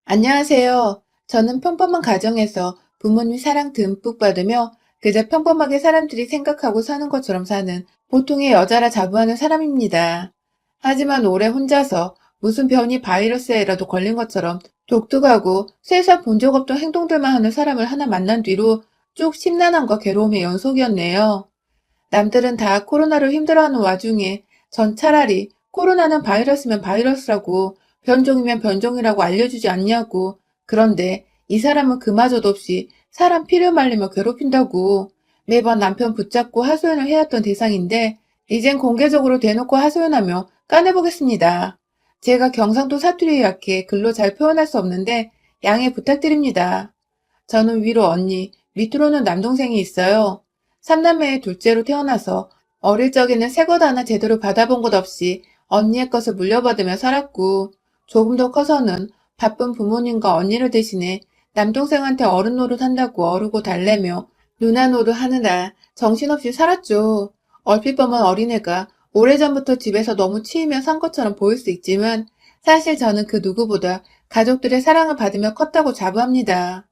안녕하세요. 저는 평범한 가정에서 부모님 사랑 듬뿍 받으며 그저 평범하게 사람들이 생각하고 사는 것처럼 사는 보통의 여자라 자부하는 사람입니다. 하지만 올해 혼자서 무슨 변이 바이러스에라도 걸린 것처럼 독특하고 세상 본 적 없던 행동들만 하는 사람을 하나 만난 뒤로 쭉 심란함과 괴로움의 연속이었네요. 남들은 다 코로나로 힘들어하는 와중에 전 차라리 코로나는 바이러스면 바이러스라고 변종이면 변종이라고 알려주지 않냐고. 그런데 이 사람은 그마저도 없이 사람 피를 말리며 괴롭힌다고. 매번 남편 붙잡고 하소연을 해왔던 대상인데 이젠 공개적으로 대놓고 하소연하며 까내보겠습니다. 제가 경상도 사투리에 약해 글로 잘 표현할 수 없는데 양해 부탁드립니다. 저는 위로 언니, 밑으로는 남동생이 있어요. 삼남매의 둘째로 태어나서 어릴 적에는 새것 하나 제대로 받아본 것 없이 언니의 것을 물려받으며 살았고, 조금 더 커서는 바쁜 부모님과 언니를 대신해 남동생한테 어른 노릇 한다고 어르고 달래며 누나 노릇 하느라 정신없이 살았죠. 얼핏 보면 어린애가 오래전부터 집에서 너무 치이며 산 것처럼 보일 수 있지만 사실 저는 그 누구보다 가족들의 사랑을 받으며 컸다고 자부합니다.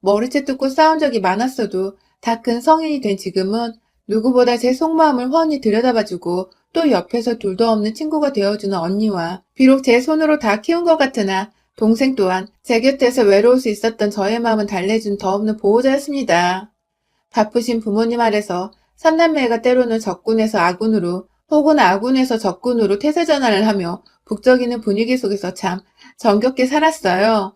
머리채 뜯고 싸운 적이 많았어도 다 큰 성인이 된 지금은 누구보다 제 속마음을 훤히 들여다봐주고 또 옆에서 둘도 없는 친구가 되어주는 언니와 비록 제 손으로 다 키운 것 같으나 동생 또한 제 곁에서 외로울 수 있었던 저의 마음은 달래준 더 없는 보호자였습니다. 바쁘신 부모님 아래서 삼남매가 때로는 적군에서 아군으로 혹은 아군에서 적군으로 태세 전환을 하며 북적이는 분위기 속에서 참 정겹게 살았어요.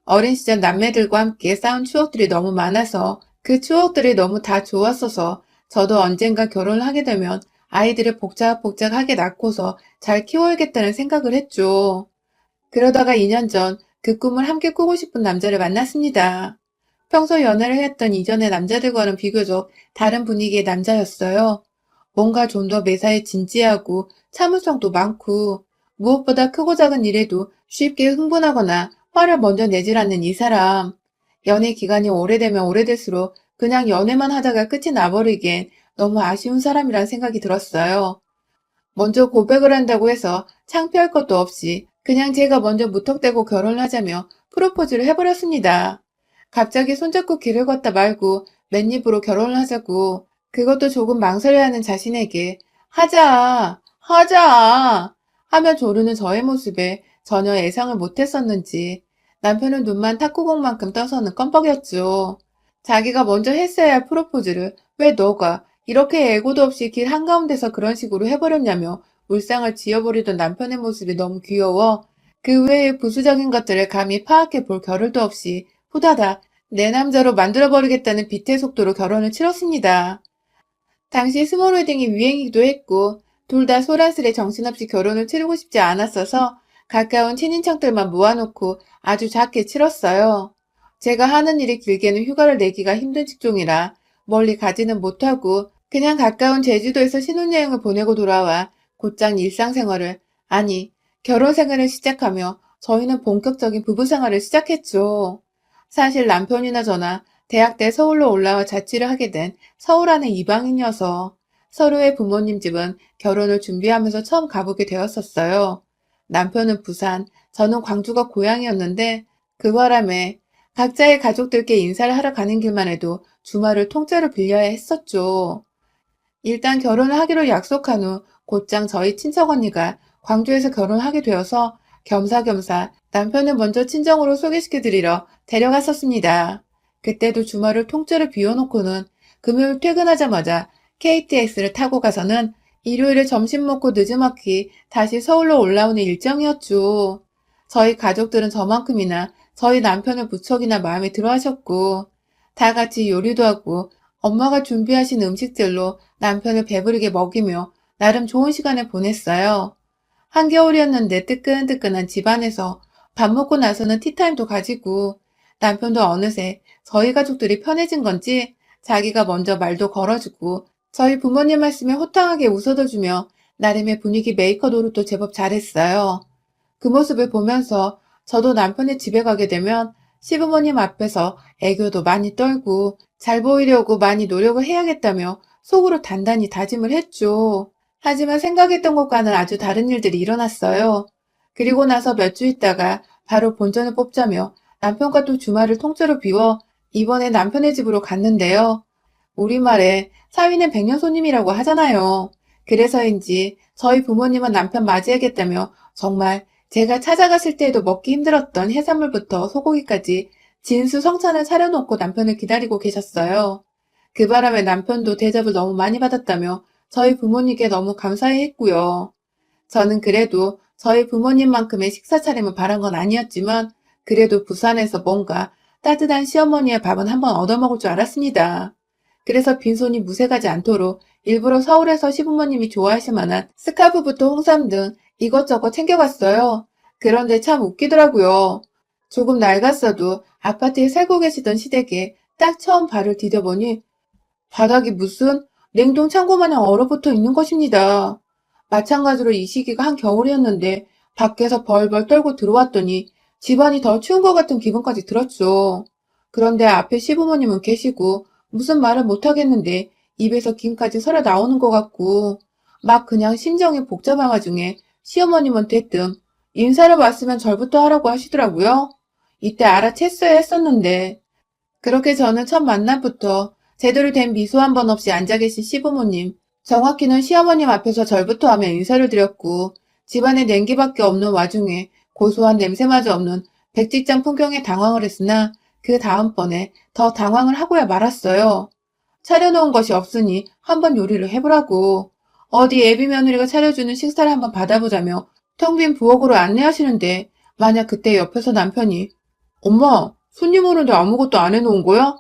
어린 시절 남매들과 함께 싸운 추억들이 너무 많아서 그 추억들이 너무 다 좋았어서 저도 언젠가 결혼을 하게 되면 아이들을 복작복작하게 낳고서 잘 키워야겠다는 생각을 했죠. 그러다가 2년 전 그 꿈을 함께 꾸고 싶은 남자를 만났습니다. 평소 연애를 했던 이전의 남자들과는 비교적 다른 분위기의 남자였어요. 뭔가 좀 더 매사에 진지하고 참을성도 많고 무엇보다 크고 작은 일에도 쉽게 흥분하거나 화를 먼저 내질 않는 이 사람. 연애 기간이 오래되면 오래될수록 그냥 연애만 하다가 끝이 나버리기엔 너무 아쉬운 사람이란 생각이 들었어요. 먼저 고백을 한다고 해서 창피할 것도 없이 그냥 제가 먼저 무턱대고 결혼을 하자며 프로포즈를 해버렸습니다. 갑자기 손잡고 길을 걷다 말고 맨입으로 결혼을 하자고, 그것도 조금 망설여하는 자신에게 하자, 하자 하며 조르는 저의 모습에 전혀 예상을 못했었는지 남편은 눈만 탁구공만큼 떠서는 껌뻑였죠. 자기가 먼저 했어야 할 프로포즈를 왜 너가 이렇게 예고도 없이 길 한가운데서 그런 식으로 해버렸냐며 울상을 지어버리던 남편의 모습이 너무 귀여워 그 외의 부수적인 것들을 감히 파악해 볼 겨를도 없이 후다닥 내 남자로 만들어버리겠다는 빛의 속도로 결혼을 치렀습니다. 당시 스몰 웨딩이 유행이기도 했고 둘 다 소란스레 정신없이 결혼을 치르고 싶지 않았어서 가까운 친인척들만 모아놓고 아주 작게 치렀어요. 제가 하는 일이 길게는 휴가를 내기가 힘든 직종이라 멀리 가지는 못하고 그냥 가까운 제주도에서 신혼여행을 보내고 돌아와 곧장 일상생활을, 아니 결혼 생활을 시작하며 저희는 본격적인 부부 생활을 시작했죠. 사실 남편이나 저나 대학 때 서울로 올라와 자취를 하게 된 서울 안의 이방인이어서 서로의 부모님 집은 결혼을 준비하면서 처음 가보게 되었었어요. 남편은 부산, 저는 광주가 고향이었는데 그 바람에 각자의 가족들께 인사를 하러 가는 길만 해도 주말을 통째로 빌려야 했었죠. 일단 결혼을 하기로 약속한 후 곧장 저희 친척 언니가 광주에서 결혼하게 되어서 겸사겸사 남편을 먼저 친정으로 소개시켜드리러 데려갔었습니다. 그때도 주말을 통째로 비워놓고는 금요일 퇴근하자마자 KTX를 타고 가서는 일요일에 점심 먹고 늦지막히 다시 서울로 올라오는 일정이었죠. 저희 가족들은 저만큼이나 저희 남편을 무척이나 마음에 들어 하셨고, 다 같이 요리도 하고 엄마가 준비하신 음식들로 남편을 배부르게 먹이며 나름 좋은 시간을 보냈어요. 한겨울이었는데 뜨끈뜨끈한 집안에서 밥 먹고 나서는 티타임도 가지고 남편도 어느새 저희 가족들이 편해진 건지 자기가 먼저 말도 걸어주고 저희 부모님 말씀에 호탕하게 웃어줘주며 나름의 분위기 메이커 노릇도 제법 잘했어요. 그 모습을 보면서 저도 남편의 집에 가게 되면 시부모님 앞에서 애교도 많이 떨고 잘 보이려고 많이 노력을 해야겠다며 속으로 단단히 다짐을 했죠. 하지만 생각했던 것과는 아주 다른 일들이 일어났어요. 그리고 나서 몇 주 있다가 바로 본전을 뽑자며 남편과 또 주말을 통째로 비워 이번에 남편의 집으로 갔는데요. 우리말에 사위는 백년 손님이라고 하잖아요. 그래서인지 저희 부모님은 남편 맞이하겠다며 정말 제가 찾아갔을 때에도 먹기 힘들었던 해산물부터 소고기까지 진수성찬을 차려놓고 남편을 기다리고 계셨어요. 그 바람에 남편도 대접을 너무 많이 받았다며 저희 부모님께 너무 감사해했고요. 저는 그래도 저희 부모님만큼의 식사 차림을 바란 건 아니었지만 그래도 부산에서 뭔가 따뜻한 시어머니의 밥은 한번 얻어먹을 줄 알았습니다. 그래서 빈손이 무색하지 않도록 일부러 서울에서 시부모님이 좋아하실 만한 스카프부터 홍삼 등 이것저것 챙겨갔어요. 그런데 참 웃기더라고요. 조금 낡았어도 아파트에 살고 계시던 시댁에 딱 처음 발을 디뎌보니 바닥이 무슨 냉동 창고 마냥 얼어붙어 있는 것입니다. 마찬가지로 이 시기가 한겨울이었는데 밖에서 벌벌 떨고 들어왔더니 집안이 더 추운 것 같은 기분까지 들었죠. 그런데 앞에 시부모님은 계시고 무슨 말을 못하겠는데 입에서 김까지 설어 나오는 것 같고 막 그냥 심정이 복잡한 와중에 시어머님은 대뜸 인사를 왔으면 절부터 하라고 하시더라고요. 이때 알아챘어야 했었는데 그렇게 저는 첫 만남부터 제대로 된 미소 한 번 없이 앉아 계신 시부모님, 정확히는 시어머님 앞에서 절부터 하며 인사를 드렸고 집안에 냉기밖에 없는 와중에 고소한 냄새마저 없는 백지장 풍경에 당황을 했으나 그 다음번에 더 당황을 하고야 말았어요. 차려놓은 것이 없으니 한번 요리를 해보라고. 어디 애비 며느리가 차려주는 식사를 한번 받아보자며 텅 빈 부엌으로 안내하시는데 만약 그때 옆에서 남편이 엄마, 손님 오는데 아무것도 안 해놓은 거야?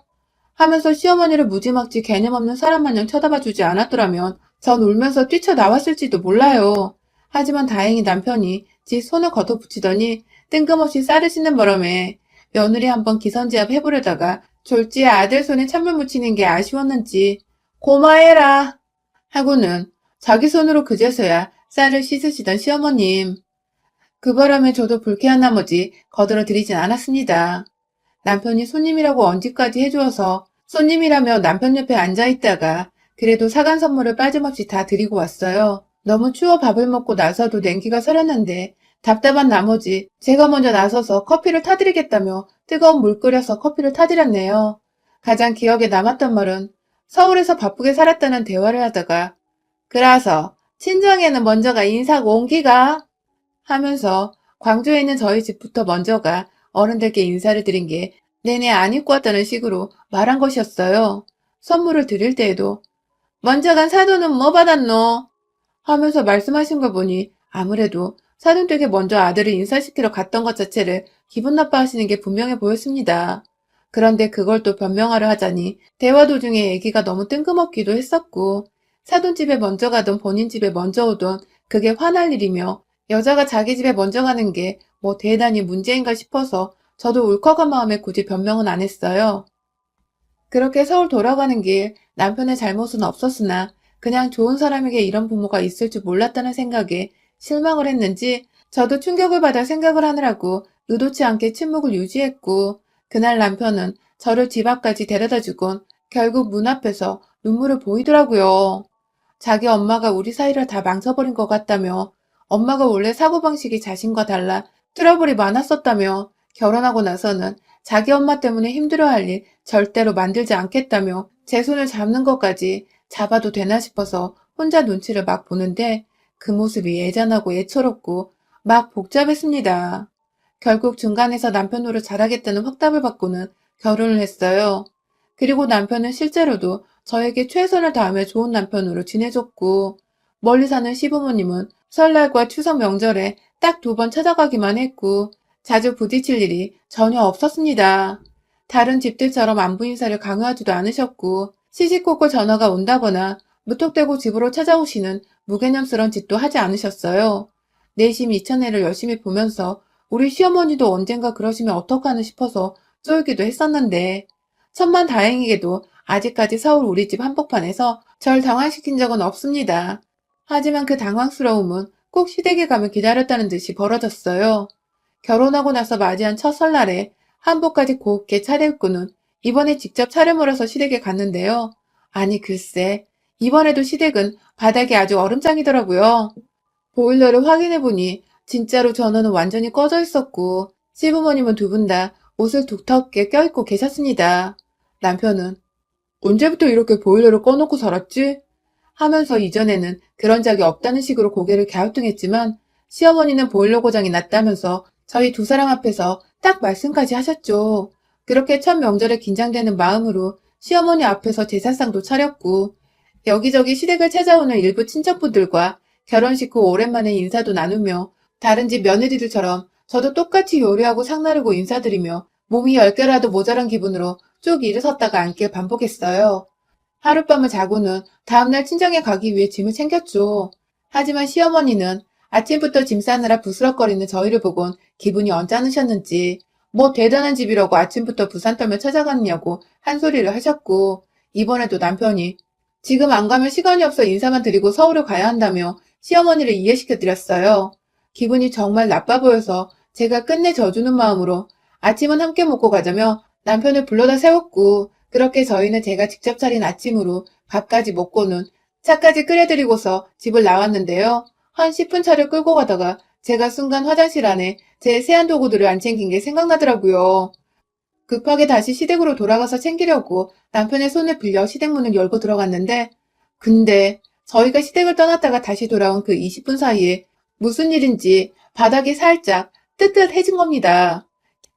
하면서 시어머니를 무지막지 개념 없는 사람 마냥 쳐다봐 주지 않았더라면 전 울면서 뛰쳐나왔을지도 몰라요. 하지만 다행히 남편이 지 손을 걷어붙이더니 뜬금없이 쌀을 씻는 바람에 며느리 한번 기선제압 해보려다가 졸지에 아들 손에 찬물 묻히는 게 아쉬웠는지 고마해라 하고는 자기 손으로 그제서야 쌀을 씻으시던 시어머님. 그 바람에 저도 불쾌한 나머지 거들어 드리진 않았습니다. 남편이 손님이라고 언지까지 해주어서 손님이라며 남편 옆에 앉아있다가 그래도 사간 선물을 빠짐없이 다 드리고 왔어요. 너무 추워 밥을 먹고 나서도 냉기가 서렸는데 답답한 나머지 제가 먼저 나서서 커피를 타드리겠다며 뜨거운 물 끓여서 커피를 타드렸네요. 가장 기억에 남았던 말은 서울에서 바쁘게 살았다는 대화를 하다가 그래서 친정에는 먼저가 인사고 옹기가 하면서 광주에 있는 저희 집부터 먼저가 어른들께 인사를 드린 게 내내 안 입고 왔다는 식으로 말한 것이었어요. 선물을 드릴 때에도 먼저 간 사돈은 뭐 받았노? 하면서 말씀하신 걸 보니 아무래도 사돈댁에 먼저 아들을 인사시키러 갔던 것 자체를 기분 나빠하시는 게 분명해 보였습니다. 그런데 그걸 또 변명하려 하자니 대화 도중에 얘기가 너무 뜬금없기도 했었고 사돈집에 먼저 가던 본인 집에 먼저 오던 그게 화날 일이며 여자가 자기 집에 먼저 가는 게 뭐 대단히 문제인가 싶어서 저도 울컥한 마음에 굳이 변명은 안 했어요. 그렇게 서울 돌아가는 길 남편의 잘못은 없었으나 그냥 좋은 사람에게 이런 부모가 있을 줄 몰랐다는 생각에 실망을 했는지 저도 충격을 받아 생각을 하느라고 의도치 않게 침묵을 유지했고 그날 남편은 저를 집 앞까지 데려다 주곤 결국 문 앞에서 눈물을 보이더라고요. 자기 엄마가 우리 사이를 다 망쳐버린 것 같다며 엄마가 원래 사고방식이 자신과 달라 트러블이 많았었다며 결혼하고 나서는 자기 엄마 때문에 힘들어할 일 절대로 만들지 않겠다며 제 손을 잡는 것까지 잡아도 되나 싶어서 혼자 눈치를 막 보는데 그 모습이 애잔하고 애처롭고 막 복잡했습니다. 결국 중간에서 남편 노릇 잘하겠다는 확답을 받고는 결혼을 했어요. 그리고 남편은 실제로도 저에게 최선을 다하며 좋은 남편으로 지내줬고 멀리 사는 시부모님은 설날과 추석 명절에 딱 2번 찾아가기만 했고 자주 부딪힐 일이 전혀 없었습니다. 다른 집들처럼 안부 인사를 강요하지도 않으셨고 시시콜콜 전화가 온다거나 무턱대고 집으로 찾아오시는 무개념스러운 짓도 하지 않으셨어요. 내심 이천애를 열심히 보면서 우리 시어머니도 언젠가 그러시면 어떡하나 싶어서 쫄기도 했었는데 천만다행히게도 아직까지 서울 우리 집 한복판에서 절 당황시킨 적은 없습니다. 하지만 그 당황스러움은 꼭 시댁에 가면 기다렸다는 듯이 벌어졌어요. 결혼하고 나서 맞이한 첫 설날에 한복까지 곱게 차려입고는 이번에 직접 차림을 해서 시댁에 갔는데요. 아니 글쎄, 이번에도 시댁은 바닥이 아주 얼음장이더라고요. 보일러를 확인해보니 진짜로 전원은 완전히 꺼져 있었고 시부모님은 두 분 다 옷을 두텁게 껴입고 계셨습니다. 남편은 언제부터 이렇게 보일러를 꺼놓고 살았지? 하면서 이전에는 그런 적이 없다는 식으로 고개를 갸우뚱했지만 시어머니는 보일러 고장이 났다면서 저희 두 사람 앞에서 딱 말씀까지 하셨죠. 그렇게 첫 명절에 긴장되는 마음으로 시어머니 앞에서 제사상도 차렸고 여기저기 시댁을 찾아오는 일부 친척분들과 결혼식 후 오랜만에 인사도 나누며 다른 집 며느리들처럼 저도 똑같이 요리하고 상 나르고 인사드리며 몸이 10개라도 모자란 기분으로 쭉 일어섰다가 앉길 반복했어요. 하룻밤을 자고는 다음날 친정에 가기 위해 짐을 챙겼죠. 하지만 시어머니는 아침부터 짐 싸느라 부스럭거리는 저희를 보곤 기분이 언짢으셨는지 뭐 대단한 집이라고 아침부터 부산 떨며 찾아갔냐고 한 소리를 하셨고 이번에도 남편이 지금 안 가면 시간이 없어 인사만 드리고 서울을 가야 한다며 시어머니를 이해시켜드렸어요. 기분이 정말 나빠 보여서 제가 끝내 져주는 마음으로 아침은 함께 먹고 가자며 남편을 불러다 세웠고 그렇게 저희는 제가 직접 차린 아침으로 밥까지 먹고는 차까지 끓여드리고서 집을 나왔는데요. 한 10분 차를 끌고 가다가 제가 순간 화장실 안에 제 세안 도구들을 안 챙긴 게 생각나더라고요. 급하게 다시 시댁으로 돌아가서 챙기려고 남편의 손을 빌려 시댁 문을 열고 들어갔는데 근데 저희가 시댁을 떠났다가 다시 돌아온 그 20분 사이에 무슨 일인지 바닥이 살짝 뜨뜻해진 겁니다.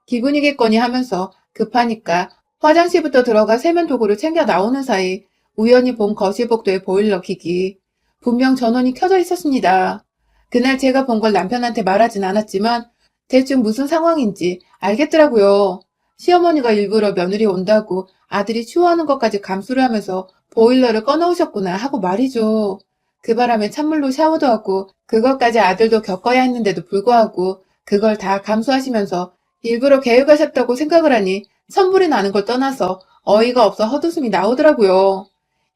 기분이겠거니 하면서 급하니까 화장실부터 들어가 세면 도구를 챙겨 나오는 사이 우연히 본 거실복도의 보일러 기기. 분명 전원이 켜져 있었습니다. 그날 제가 본 걸 남편한테 말하진 않았지만 대충 무슨 상황인지 알겠더라고요. 시어머니가 일부러 며느리 온다고 아들이 추워하는 것까지 감수를 하면서 보일러를 꺼놓으셨구나 하고 말이죠. 그 바람에 찬물로 샤워도 하고 그것까지 아들도 겪어야 했는데도 불구하고 그걸 다 감수하시면서 일부러 계획하셨다고 생각을 하니 선불이 나는 걸 떠나서 어이가 없어 헛웃음이 나오더라고요.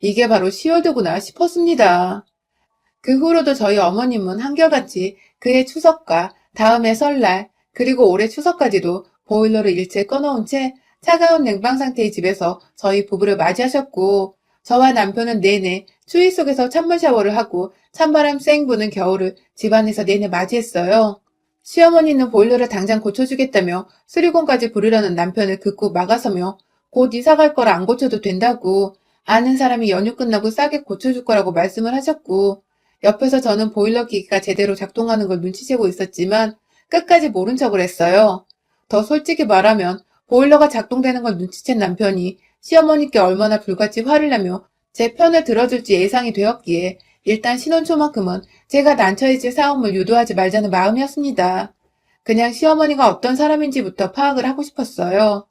이게 바로 시월드구나 싶었습니다. 그 후로도 저희 어머님은 한결같이 그해 추석과 다음해 설날 그리고 올해 추석까지도 보일러를 일체 꺼놓은 채 차가운 냉방 상태의 집에서 저희 부부를 맞이하셨고 저와 남편은 내내 추위 속에서 찬물 샤워를 하고 찬바람 쌩 부는 겨울을 집안에서 내내 맞이했어요. 시어머니는 보일러를 당장 고쳐주겠다며 수리공까지 부르려는 남편을 극구 막아서며 곧 이사 갈 거라 안 고쳐도 된다고 아는 사람이 연휴 끝나고 싸게 고쳐줄 거라고 말씀을 하셨고 옆에서 저는 보일러 기기가 제대로 작동하는 걸 눈치채고 있었지만 끝까지 모른 척을 했어요. 더 솔직히 말하면 보일러가 작동되는 걸 눈치챈 남편이 시어머니께 얼마나 불같이 화를 내며 제 편을 들어줄지 예상이 되었기에 일단 신혼 초만큼은 제가 난처해질 싸움을 유도하지 말자는 마음이었습니다. 그냥 시어머니가 어떤 사람인지부터 파악을 하고 싶었어요.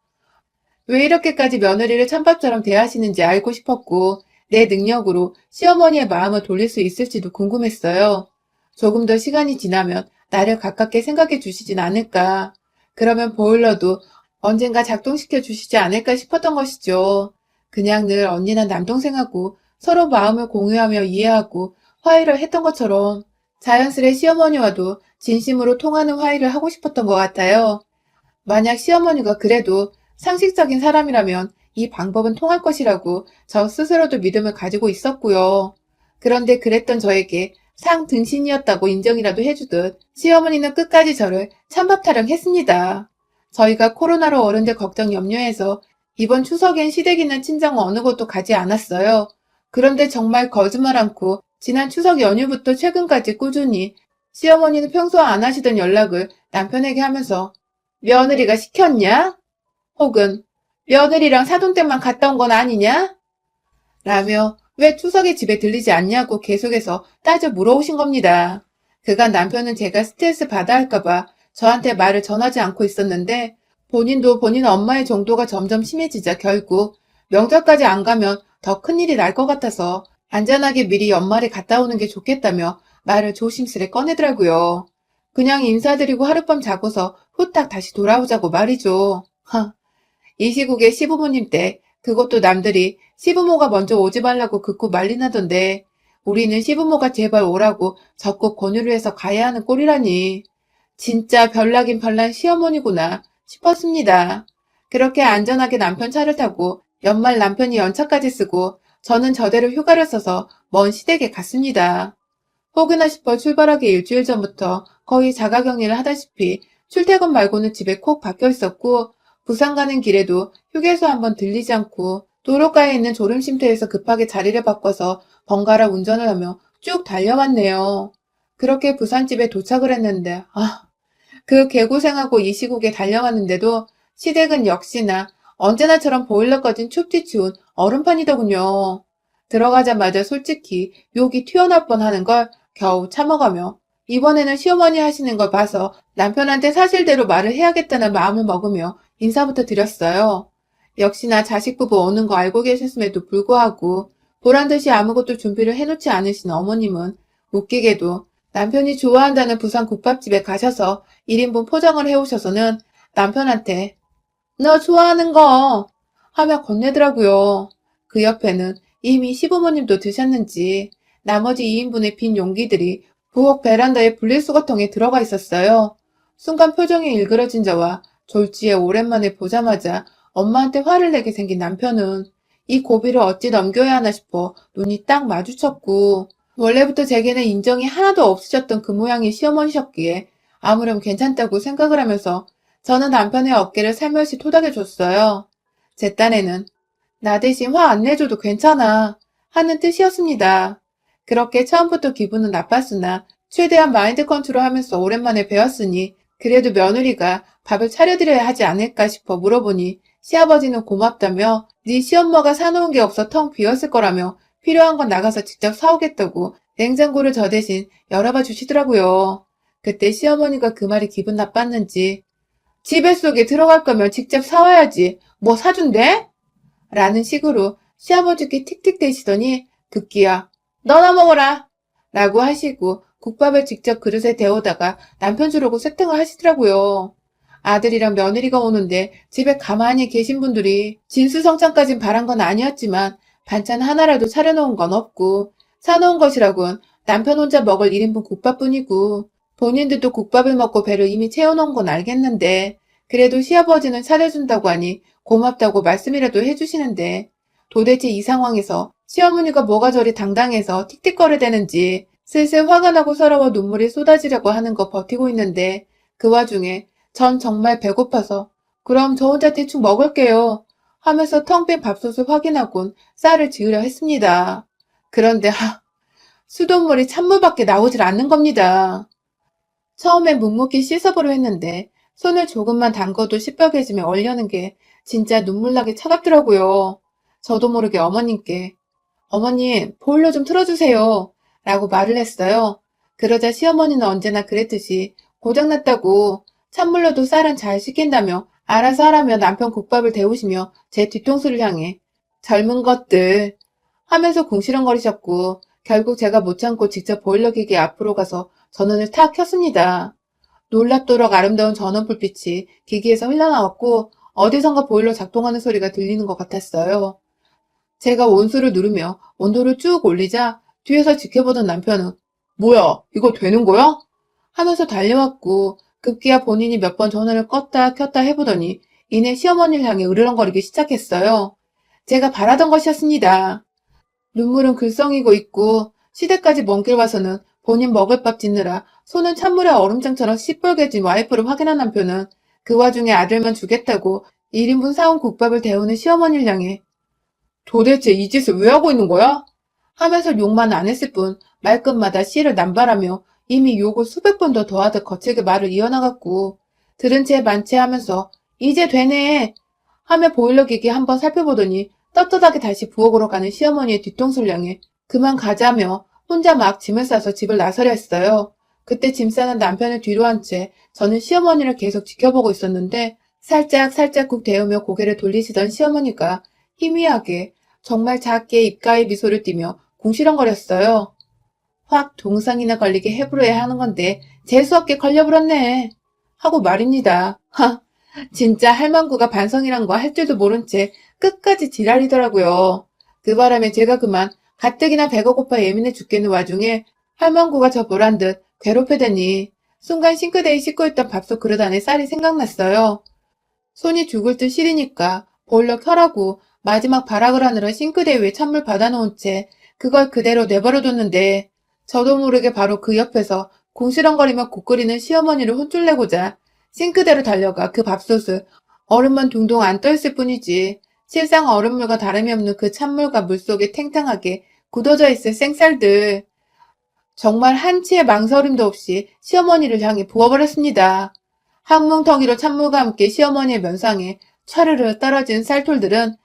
왜 이렇게까지 며느리를 찬밥처럼 대하시는지 알고 싶었고 내 능력으로 시어머니의 마음을 돌릴 수 있을지도 궁금했어요. 조금 더 시간이 지나면 나를 가깝게 생각해 주시진 않을까. 그러면 보일러도 언젠가 작동시켜 주시지 않을까 싶었던 것이죠. 그냥 늘 언니나 남동생하고 서로 마음을 공유하며 이해하고 화해를 했던 것처럼 자연스레 시어머니와도 진심으로 통하는 화해를 하고 싶었던 것 같아요. 만약 시어머니가 그래도 상식적인 사람이라면 이 방법은 통할 것이라고 저 스스로도 믿음을 가지고 있었고요. 그런데 그랬던 저에게 상등신이었다고 인정이라도 해주듯 시어머니는 끝까지 저를 찬밥 타령했습니다. 저희가 코로나로 어른들 걱정 염려해서 이번 추석엔 시댁 있는 친정 어느 곳도 가지 않았어요. 그런데 정말 거짓말 않고 지난 추석 연휴부터 최근까지 꾸준히 시어머니는 평소 안 하시던 연락을 남편에게 하면서 며느리가 시켰냐? 혹은 며느리랑 사돈댁만 갔다 온 건 아니냐? 라며 왜 추석에 집에 들리지 않냐고 계속해서 따져 물어오신 겁니다. 그간 남편은 제가 스트레스 받아 할까봐 저한테 말을 전하지 않고 있었는데 본인도 본인 엄마의 정도가 점점 심해지자 결국 명절까지 안 가면 더 큰일이 날 것 같아서 안전하게 미리 연말에 갔다 오는 게 좋겠다며 말을 조심스레 꺼내더라고요. 그냥 인사드리고 하룻밤 자고서 후딱 다시 돌아오자고 말이죠. 이 시국에 시부모님 때 그것도 남들이 시부모가 먼저 오지 말라고 극구 말리나던데 우리는 시부모가 제발 오라고 적극 권유를 해서 가야 하는 꼴이라니. 진짜 별나긴 별난 시어머니구나 싶었습니다. 그렇게 안전하게 남편 차를 타고 연말 남편이 연차까지 쓰고 저는 저대로 휴가를 써서 먼 시댁에 갔습니다. 혹여나 싶어 출발하기 일주일 전부터 거의 자가격리를 하다시피 출퇴근 말고는 집에 콕 박혀 있었고 부산 가는 길에도 휴게소 한번 들리지 않고 도로가에 있는 졸음쉼터에서 급하게 자리를 바꿔서 번갈아 운전을 하며 쭉 달려왔네요. 그렇게 부산집에 도착을 했는데 그 개고생하고 이 시국에 달려왔는데도 시댁은 역시나 언제나처럼 보일러 꺼진 춥디 추운 얼음판이더군요. 들어가자마자 솔직히 욕이 튀어나올 뻔하는 걸 겨우 참아가며 이번에는 시어머니 하시는 걸 봐서 남편한테 사실대로 말을 해야겠다는 마음을 먹으며 인사부터 드렸어요. 역시나 자식 부부 오는 거 알고 계셨음에도 불구하고 보란듯이 아무것도 준비를 해놓지 않으신 어머님은 웃기게도 남편이 좋아한다는 부산 국밥집에 가셔서 1인분 포장을 해오셔서는 남편한테 너 좋아하는 거 하며 건네더라고요. 그 옆에는 이미 시부모님도 드셨는지 나머지 2인분의 빈 용기들이 부엌 베란다의 분리수거통에 들어가 있었어요. 순간 표정이 일그러진 저와 졸지에 오랜만에 보자마자 엄마한테 화를 내게 생긴 남편은 이 고비를 어찌 넘겨야 하나 싶어 눈이 딱 마주쳤고 원래부터 제게는 인정이 하나도 없으셨던 그 모양의 시어머니셨기에 아무렴 괜찮다고 생각을 하면서 저는 남편의 어깨를 살며시 토닥여줬어요. 제 딴에는 나 대신 화 안 내줘도 괜찮아 하는 뜻이었습니다. 그렇게 처음부터 기분은 나빴으나 최대한 마인드 컨트롤하면서 오랜만에 배웠으니 그래도 며느리가 밥을 차려드려야 하지 않을까 싶어 물어보니 시아버지는 고맙다며 네 시엄마가 사놓은 게 없어 텅 비었을 거라며 필요한 건 나가서 직접 사오겠다고 냉장고를 저 대신 열어봐 주시더라고요. 그때 시어머니가 그 말이 기분 나빴는지 집에 속에 들어갈 거면 직접 사와야지 뭐 사준대? 라는 식으로 시아버지께 틱틱대시더니 급기야 너나 먹어라 라고 하시고 국밥을 직접 그릇에 데워다가 남편 주려고 세팅을 하시더라고요. 아들이랑 며느리가 오는데 집에 가만히 계신 분들이 진수성찬까진 바란 건 아니었지만 반찬 하나라도 차려놓은 건 없고 사놓은 것이라곤 남편 혼자 먹을 1인분 국밥뿐이고 본인들도 국밥을 먹고 배를 이미 채워놓은 건 알겠는데 그래도 시아버지는 차려준다고 하니 고맙다고 말씀이라도 해주시는데 도대체 이 상황에서 시어머니가 뭐가 저리 당당해서 틱틱거려대는지 슬슬 화가 나고 서러워 눈물이 쏟아지려고 하는 거 버티고 있는데 그 와중에 전 정말 배고파서 그럼 저 혼자 대충 먹을게요 하면서 텅 빈 밥솥을 확인하곤 쌀을 지으려 했습니다. 그런데 수돗물이 찬물밖에 나오질 않는 겁니다. 처음엔 묵묵히 씻어보려 했는데 손을 조금만 담궈도 시뻘개지며 얼려는 게 진짜 눈물나게 차갑더라고요. 저도 모르게 어머님께 어머님 보일러 좀 틀어주세요 라고 말을 했어요. 그러자 시어머니는 언제나 그랬듯이 고장났다고 찬물로도 쌀은 잘 식힌다며 알아서 하라며 남편 국밥을 데우시며 제 뒤통수를 향해 젊은 것들 하면서 궁시렁거리셨고 결국 제가 못 참고 직접 보일러 기계 앞으로 가서 전원을 탁 켰습니다. 놀랍도록 아름다운 전원 불빛이 기기에서 흘러나왔고 어디선가 보일러 작동하는 소리가 들리는 것 같았어요. 제가 온수를 누르며 온도를 쭉 올리자 뒤에서 지켜보던 남편은 뭐야 이거 되는 거야? 하면서 달려왔고 급기야 본인이 몇 번 전원을 껐다 켰다 해보더니 이내 시어머니를 향해 으르렁거리기 시작했어요. 제가 바라던 것이었습니다. 눈물은 글썽이고 있고 시댁까지 먼 길 와서는 본인 먹을 밥 짓느라 손은 찬물에 얼음장처럼 시뻘개진 와이프를 확인한 남편은 그 와중에 아들만 주겠다고 1인분 사온 국밥을 데우는 시어머니를 향해 도대체 이 짓을 왜 하고 있는 거야? 하면서 욕만 안 했을 뿐 말끝마다 씨를 남발하며 이미 욕을 수백 번 더 더하듯 거칠게 말을 이어나갔고 들은 채 만체하면서 이제 되네 하며 보일러 기기 한번 살펴보더니 떳떳하게 다시 부엌으로 가는 시어머니의 뒤통수를 향해 그만 가자며 혼자 막 짐을 싸서 집을 나서려 했어요. 그때 짐 싸는 남편을 뒤로 한 채 저는 시어머니를 계속 지켜보고 있었는데 살짝 국 데우며 고개를 돌리시던 시어머니가 희미하게 정말 작게 입가에 미소를 띠며 궁시렁거렸어요. 확 동상이나 걸리게 해부려야 하는 건데 재수없게 걸려버렸네 하고 말입니다. 진짜 할망구가 반성이란 거 할 줄도 모른 채 끝까지 지랄이더라고요. 그 바람에 제가 그만 가뜩이나 배가 고파 예민해 죽겠는 와중에 할망구가 저 보란 듯 괴롭히더니 순간 싱크대에 씻고 있던 밥솥 그릇 안에 쌀이 생각났어요. 손이 죽을 듯 시리니까 보일러 켜라고 마지막 발악을 하느라 싱크대 위에 찬물 받아놓은 채 그걸 그대로 내버려뒀는데 저도 모르게 바로 그 옆에서 궁시렁거리며 국 끓이는 시어머니를 혼쭐내고자 싱크대로 달려가 그 밥솥을 얼음만 둥둥 안 떠있을 뿐이지. 실상 얼음물과 다름이 없는 그 찬물과 물속에 탱탱하게 굳어져 있을 생쌀들. 정말 한치의 망설임도 없이 시어머니를 향해 부어버렸습니다. 항뭉텅이로 찬물과 함께 시어머니의 면상에 차르르 떨어진 쌀톨들은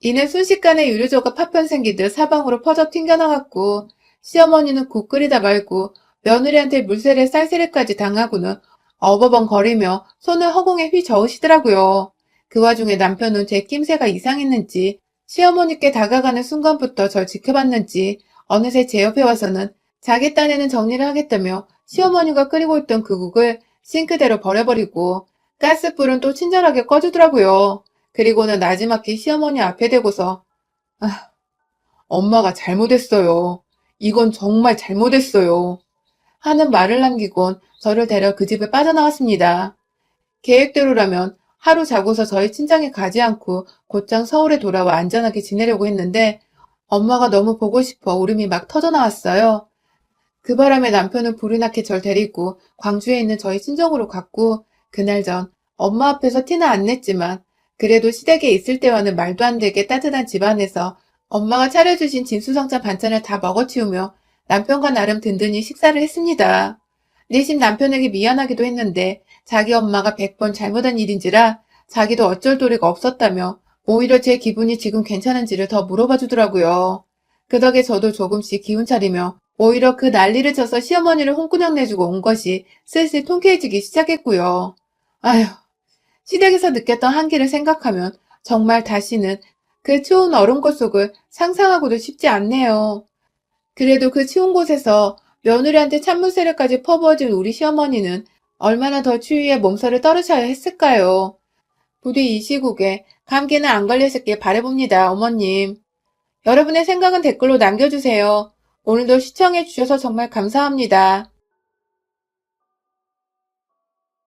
이내 순식간에 유리조가 파편 생기듯 사방으로 퍼져 튕겨나갔고, 시어머니는 국 끓이다 말고 며느리한테 물세례 쌀세례까지 당하고는 어버벙거리며 손을 허공에 휘저으시더라고요. 그 와중에 남편은 제 낌새가 이상했는지 시어머니께 다가가는 순간부터 절 지켜봤는지 어느새 제 옆에 와서는 자기 딴에는 정리를 하겠다며 시어머니가 끓이고 있던 그 국을 싱크대로 버려버리고 가스불은 또 친절하게 꺼주더라고요. 그리고는 나지막히 시어머니 앞에 대고서 아, 엄마가 잘못했어요. 이건 정말 잘못했어요. 하는 말을 남기곤 저를 데려 그 집을 빠져나왔습니다. 계획대로라면 하루 자고서 저희 친정에 가지 않고 곧장 서울에 돌아와 안전하게 지내려고 했는데 엄마가 너무 보고 싶어 울음이 막 터져나왔어요. 그 바람에 남편은 불이 나게 절 데리고 광주에 있는 저희 친정으로 갔고 그날 전 엄마 앞에서 티는 안 냈지만 그래도 시댁에 있을 때와는 말도 안 되게 따뜻한 집안에서 엄마가 차려주신 진수성찬 반찬을 다 먹어치우며 남편과 나름 든든히 식사를 했습니다. 내심 남편에게 미안하기도 했는데 자기 엄마가 100번 잘못한 일인지라 자기도 어쩔 도리가 없었다며 오히려 제 기분이 지금 괜찮은지를 더 물어봐 주더라고요. 그 덕에 저도 조금씩 기운 차리며 오히려 그 난리를 쳐서 시어머니를 홍구녕 내주고 온 것이 슬슬 통쾌해지기 시작했고요. 아휴, 시댁에서 느꼈던 한기를 생각하면 정말 다시는 그 추운 얼음꽃 속을 상상하고도 싶지 않네요. 그래도 그 추운 곳에서 며느리한테 찬물 세례까지 퍼부어진 우리 시어머니는 얼마나 더 추위에 몸살을 떨으셔야 했을까요? 부디 이 시국에 감기는 안 걸리셨길 바라봅니다, 어머님. 여러분의 생각은 댓글로 남겨주세요. 오늘도 시청해주셔서 정말 감사합니다.